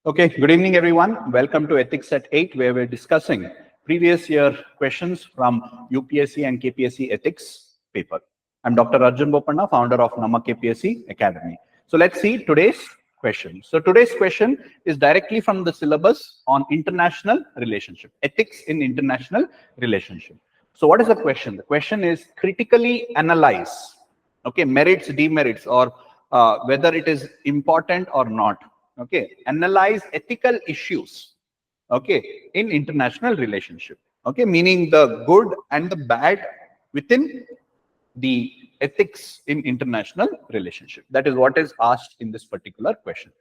Okay, good evening, everyone. Welcome to Ethics at 8, where we're discussing previous year questions from UPSC and KPSC ethics paper. I'm Dr. Arjun Bopanna, founder of Nama KPSC Academy. So let's see today's question. So today's question is directly from the syllabus on international relationship, ethics in international relationship. So what is the question? The question is critically analyze, okay, merits, demerits, or whether it is important or not. Okay, analyze ethical issues, okay, in international relationship, okay, meaning the good and the bad within the ethics in international relationship. That is what is asked in this particular question.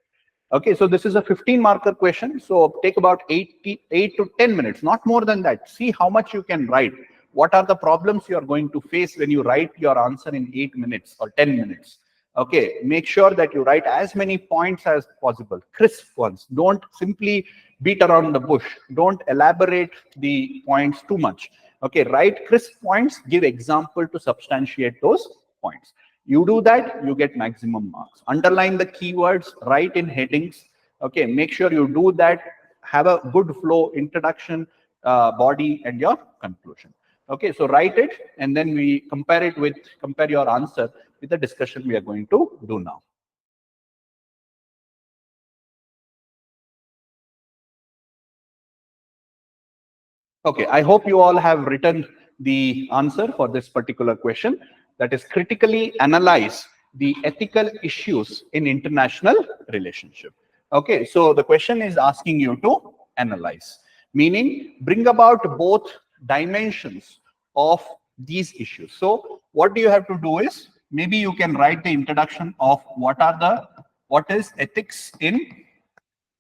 Okay, so this is a 15-marker question, so take about 8 to 10 minutes, not more than that. See how much you can write. What are the problems you are going to face when you write your answer in 8 minutes or 10 minutes? Okay, make sure that you write as many points as possible, crisp ones. Don't simply beat around the bush. Don't elaborate the points too much. Okay, write crisp points, give example to substantiate those points. You do that, you get maximum marks. Underline the keywords, write in headings. Okay, make sure you do that. Have a good flow, introduction, body, and your conclusion. Okay, so write it, and then we compare your answer with the discussion we are going to do now. Okay, I hope you all have written the answer for this particular question. That is critically analyze the ethical issues in international relationship. Okay, so the question is asking you to analyze, meaning bring about both dimensions of these issues. So what you have to do is, maybe you can write the introduction of what is ethics in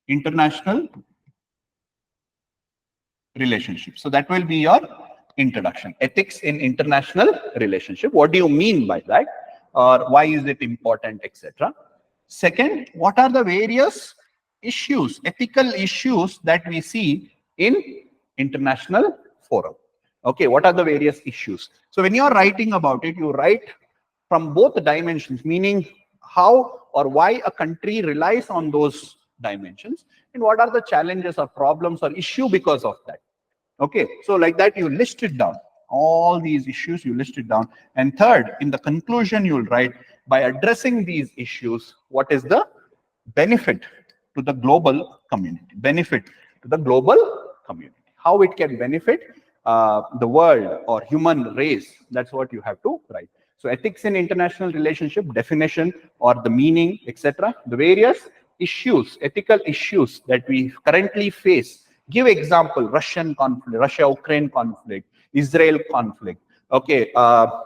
international relationship. So that will be your introduction. Ethics in international relationship. What do you mean by that? Or why is it important, etc. Second, what are the various issues, ethical issues that we see in international forum? Okay, what are the various issues? So when you're writing about it, you write from both dimensions, meaning how or why a country relies on those dimensions, and what are the challenges or problems or issue because of that. Okay, so like that you list it down. All these issues you list it down. And third, in the conclusion, you'll write, by addressing these issues, what is the benefit to the global community? Benefit to the global community. How it can benefit the world or human race. That's what you have to write. So ethics in international relationship, definition or the meaning, etc. The various issues, ethical issues that we currently face. Give example: Russian conflict, Russia-Ukraine conflict, Israel conflict. Okay,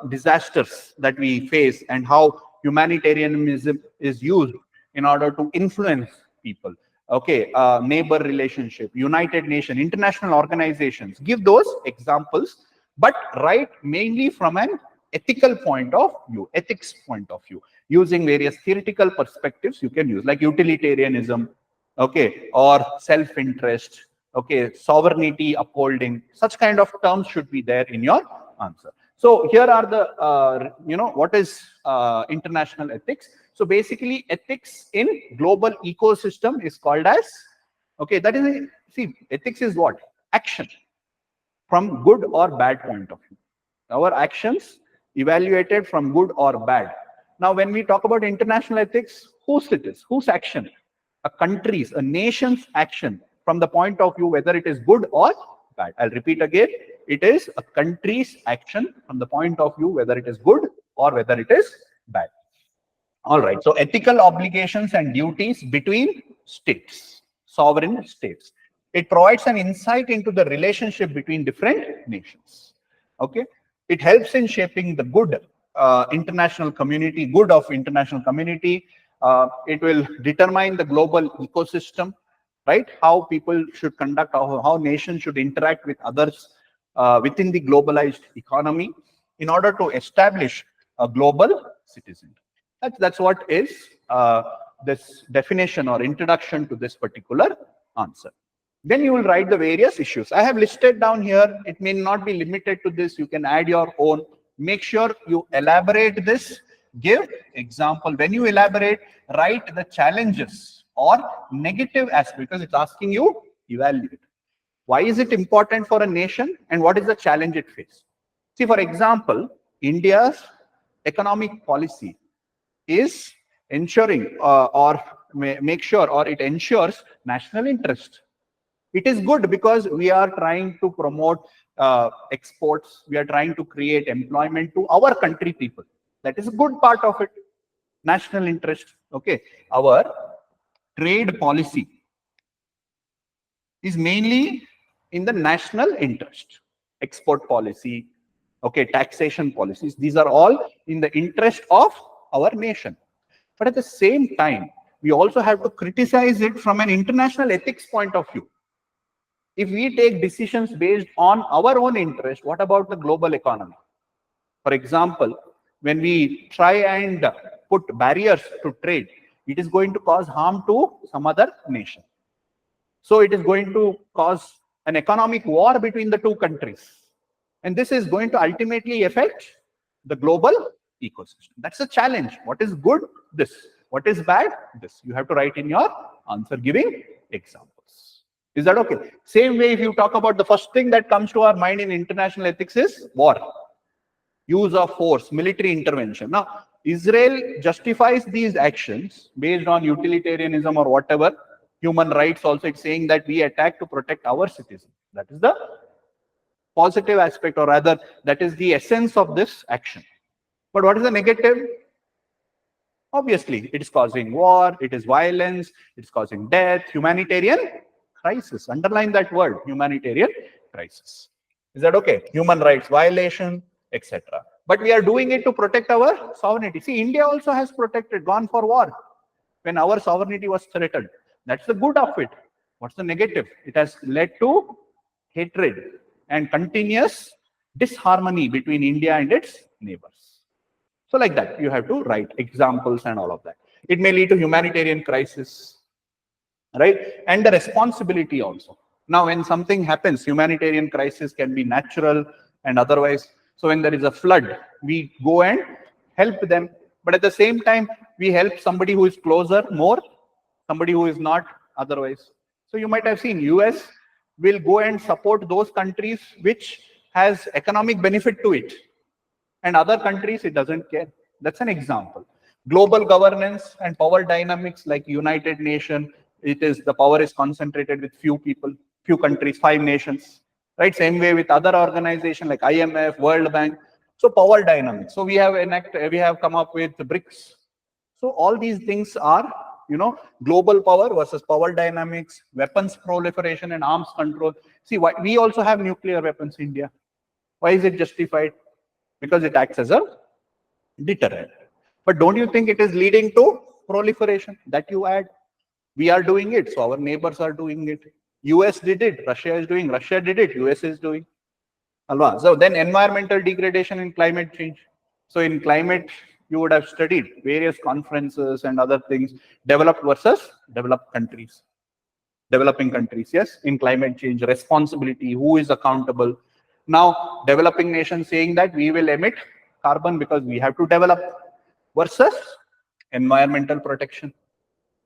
disasters that we face and how humanitarianism is used in order to influence people. Okay, neighbor relationship, United Nations, international organizations. Give those examples, but write mainly from an ethical point of view, ethics point of view, using various theoretical perspectives you can use, like utilitarianism, okay, or self-interest, okay, sovereignty upholding. Such kind of terms should be there in your answer. So here are the, what is international ethics? So basically, ethics in global ecosystem is called as, okay, that is, see, ethics is what? Action from good or bad point of view. Our actions evaluated from good or bad. Now, when we talk about international ethics, whose it is? Whose action? A country's, a nation's action from the point of view whether it is good or bad. I'll repeat again. It is a country's action from the point of view whether it is good or whether it is bad. All right. So ethical obligations and duties between states, sovereign states. It provides an insight into the relationship between different nations. Okay. It helps in shaping the good international community, good of international community. It will determine the global ecosystem, right? How people should conduct, how nations should interact with others within the globalized economy in order to establish a global citizen. That's what is this definition or introduction to this particular answer. Then you will write the various issues. I have listed down here. It may not be limited to this. You can add your own. Make sure you elaborate this. Give example. When you elaborate, write the challenges or negative aspect, because it's asking you evaluate. Why is it important for a nation and what is the challenge it faces? See, for example, India's economic policy is ensuring or make sure, or it ensures national interest. It is good because we are trying to promote exports. We are trying to create employment to our country people. That is a good part of it. National interest. Okay. Our trade policy is mainly in the national interest. Export policy, okay, taxation policies. These are all in the interest of our nation. But at the same time, we also have to criticize it from an international ethics point of view. If we take decisions based on our own interest, what about the global economy? For example, when we try and put barriers to trade, it is going to cause harm to some other nation. So it is going to cause an economic war between the two countries. And this is going to ultimately affect the global ecosystem. That's a challenge. What is good? This. What is bad? This. You have to write in your answer giving examples. Is that okay? Same way, if you talk about the first thing that comes to our mind in international ethics is war. Use of force, military intervention. Now, Israel justifies these actions based on utilitarianism or whatever. Human rights also, it's saying that we attack to protect our citizens. That is the positive aspect, or rather, that is the essence of this action. But what is the negative? Obviously, it is causing war, it is violence, it's causing death, humanitarian crisis. Underline that word, humanitarian crisis. Is that okay? Human rights violation, etc. But we are doing it to protect our sovereignty. See, India also has protected, gone for war when our sovereignty was threatened. That's the good of it. What's the negative? It has led to hatred and continuous disharmony between India and its neighbors. So like that, you have to write examples and all of that. It may lead to humanitarian crisis, right? And the responsibility also. Now, when something happens, humanitarian crisis can be natural and otherwise. So when there is a flood, we go and help them. But at the same time, we help somebody who is closer more, somebody who is not otherwise. So you might have seen US will go and support those countries which has economic benefit to it. And other countries, it doesn't care. That's an example. Global governance and power dynamics like United Nations, the power is concentrated with few people, few countries, 5 nations, right? Same way with other organizations like IMF, World Bank. So power dynamics. So we have come up with the BRICS. So all these things are, global power versus power dynamics, weapons proliferation and arms control. See, we also have nuclear weapons in India. Why is it justified? Because it acts as a deterrent. But don't you think it is leading to proliferation that you add? We are doing it, so our neighbors are doing it. US did it, Russia is doing, Russia did it, US is doing. So then environmental degradation and climate change. So in climate, you would have studied various conferences and other things, developed versus developed countries. Developing countries, yes, in climate change, responsibility, who is accountable. Now, developing nations saying that we will emit carbon because we have to develop versus environmental protection.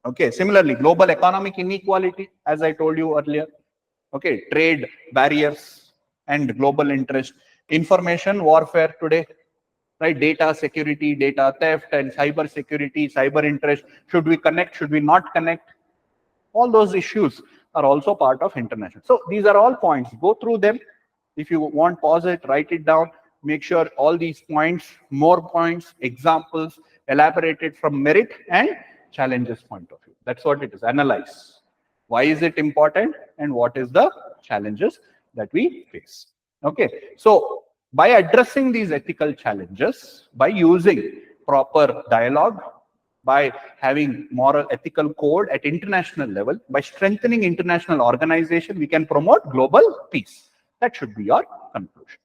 Okay, similarly, global economic inequality, as I told you earlier. Okay, trade barriers and global interest. Information warfare today, right? Data security, data theft and cyber security, cyber interest. Should we connect? Should we not connect? All those issues are also part of international. So these are all points. Go through them. If you want, pause it, write it down. Make sure all these points, more points, examples, elaborated from merit and challenges point of view. That's what it is. Analyze. Why is it important and what is the challenges that we face? Okay. So by addressing these ethical challenges, by using proper dialogue, by having moral ethical code at international level, by strengthening international organization, we can promote global peace. That should be your conclusion.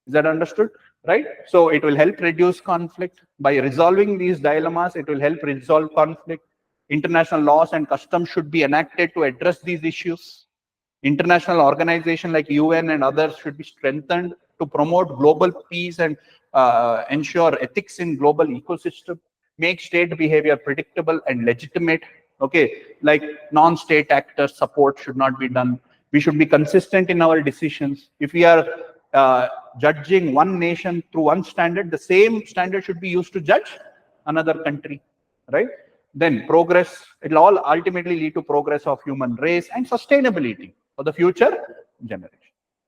Is that understood? Right? So it will help reduce conflict. By resolving these dilemmas, it will help resolve conflict. International laws and customs should be enacted to address these issues. International organizations like UN and others should be strengthened to promote global peace and ensure ethics in global ecosystem. Make state behavior predictable and legitimate. Okay, like non-state actor support should not be done. We should be consistent in our decisions. If we are judging one nation through one standard, the same standard should be used to judge another country, right? Then progress, it'll all ultimately lead to progress of human race and sustainability for the future generation.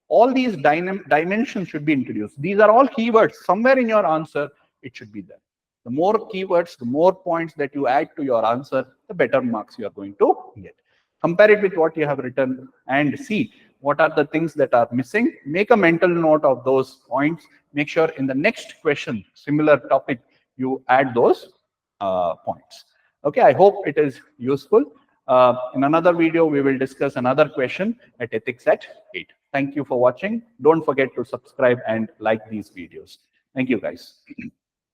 All these dimensions should be introduced. These are all keywords. Somewhere in your answer, it should be there. The more keywords, the more points that you add to your answer, the better marks you are going to get. Compare it with what you have written and see what are the things that are missing. Make a mental note of those points. Make sure in the next question, similar topic, you add those points. Okay, I hope it is useful. In another video, we will discuss another question at ethics at 8. Thank you for watching. Don't forget to subscribe and like these videos. Thank you, guys.